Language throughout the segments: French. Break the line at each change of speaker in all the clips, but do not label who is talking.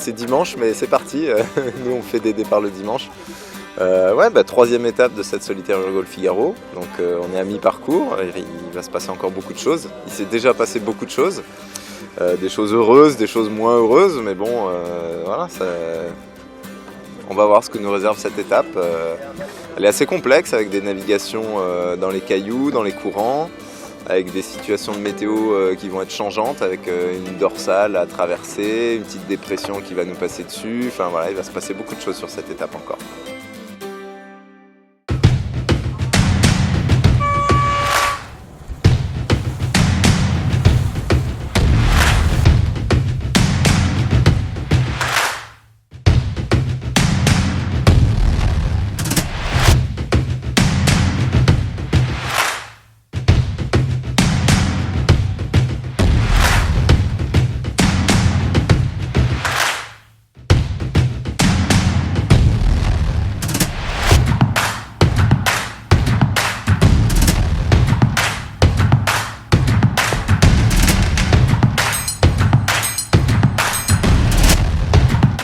c'est dimanche, mais c'est parti. Nous, on fait des départs le dimanche. Ouais, troisième étape de cette solitaire Urgol Figaro. Donc, on est à mi-parcours. Il va se passer encore beaucoup de choses. Il s'est déjà passé beaucoup de choses. Des choses heureuses, des choses moins heureuses. Mais bon, voilà, on va voir ce que nous réserve cette étape. Elle est assez complexe avec des navigations dans les cailloux, dans les courants, avec des situations de météo qui vont être changeantes, avec une dorsale à traverser, une petite dépression qui va nous passer dessus. Enfin voilà, il va se passer beaucoup de choses sur cette étape encore.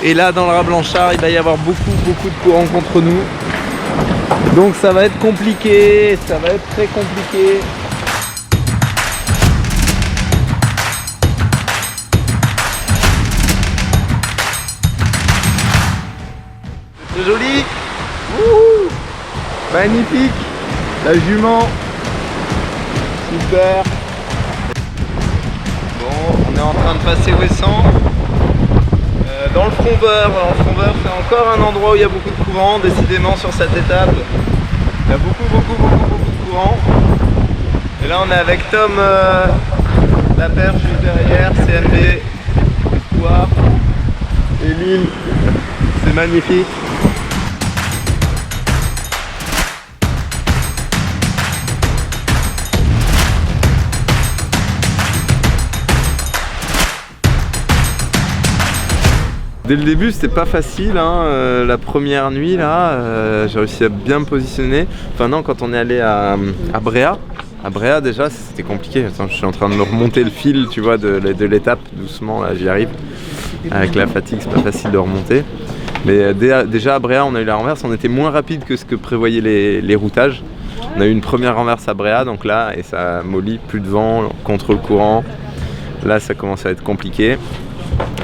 Et là dans le Raz Blanchard il va y avoir beaucoup de courants contre nous. Donc ça va être compliqué, ça va être très compliqué. C'est joli. Wouhou, magnifique. La jument. Super. Bon, on est en train de passer Ouessant. Dans le Fromveur, c'est encore un endroit où il y a beaucoup de courants, décidément sur cette étape. Il y a beaucoup de courants. Et là on est avec Tom, la perche juste derrière, CMB, Espoir, et l'île, c'est magnifique. Dès le début c'était pas facile, hein. La première nuit là, j'ai réussi à bien me positionner. Enfin non, quand on est allé à Bréa déjà c'était compliqué. Attends, je suis en train de me remonter le fil, tu vois, de l'étape doucement, là j'y arrive. Avec la fatigue c'est pas facile de remonter. Mais déjà à Bréa on a eu la renverse, on était moins rapide que ce que prévoyaient les routages. On a eu une première renverse à Bréa, donc là, et ça mollit, plus de vent, contre le courant. Là ça commence à être compliqué.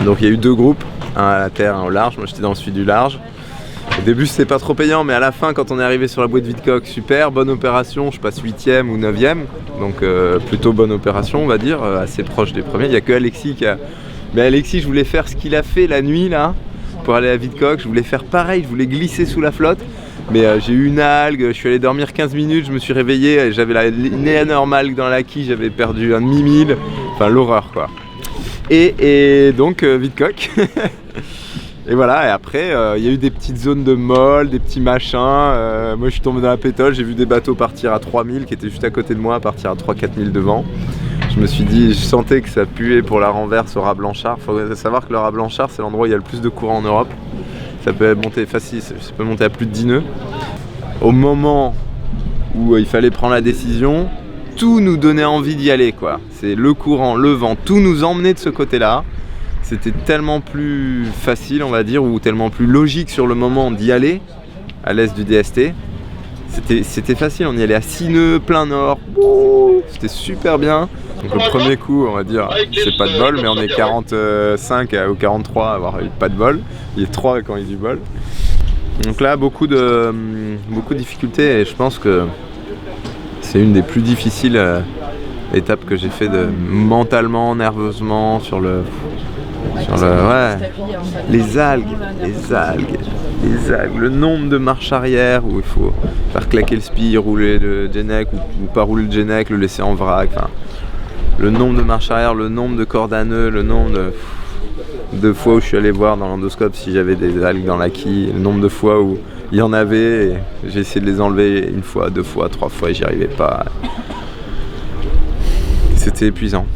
Donc il y a eu deux groupes. Un à la terre, un au large. Moi j'étais dans celui du large. Au début c'était pas trop payant, mais à la fin quand on est arrivé sur la bouée de Vidcock, super, bonne opération, je passe 8ème ou 9ème, donc plutôt bonne opération on va dire, assez proche des premiers. Il n'y a que Alexis qui a... Mais Alexis, je voulais faire ce qu'il a fait la nuit là, pour aller à Vidcock, je voulais faire pareil, je voulais glisser sous la flotte, mais j'ai eu une algue, je suis allé dormir 15 minutes, je me suis réveillé, j'avais une énorme algue dans la quille, j'avais perdu un demi-mille, enfin l'horreur quoi. Et donc Vidcock. Et voilà, et après il y a eu des petites zones de molle, des petits machins. Moi je suis tombé dans la pétole, j'ai vu des bateaux partir à 3000 qui étaient juste à côté de moi, partir à 3-4 000 devant. Je me suis dit, je sentais que ça puait pour la renverse au Raz Blanchard. Il faut savoir que le Raz Blanchard c'est l'endroit où il y a le plus de courant en Europe. Ça peut monter facile, ça peut monter à plus de 10 nœuds. Au moment où il fallait prendre la décision, tout nous donnait envie d'y aller quoi. C'est le courant, le vent, tout nous emmenait de ce côté-là. C'était tellement plus facile on va dire, ou tellement plus logique sur le moment d'y aller, à l'est du DST. C'était facile, on y allait à 6 nœuds, plein nord, c'était super bien. Donc le premier coup on va dire, c'est pas de bol, mais on est 45 ou 43 à avoir eu pas de bol. Il y a 3 quand il y a du bol. Donc là beaucoup de difficultés et je pense que c'est une des plus difficiles étapes que j'ai fait mentalement, nerveusement, les algues, le nombre de marches arrière où il faut faire claquer le spi, rouler le Genek ou pas rouler le Genek, le laisser en vrac, enfin, le nombre de marches arrière, le nombre de cordes à nœuds, le nombre de fois où je suis allé voir dans l'endoscope si j'avais des algues dans la quille, le nombre de fois où il y en avait et j'ai essayé de les enlever 1 fois, 2 fois, 3 fois et j'y arrivais pas. C'était épuisant.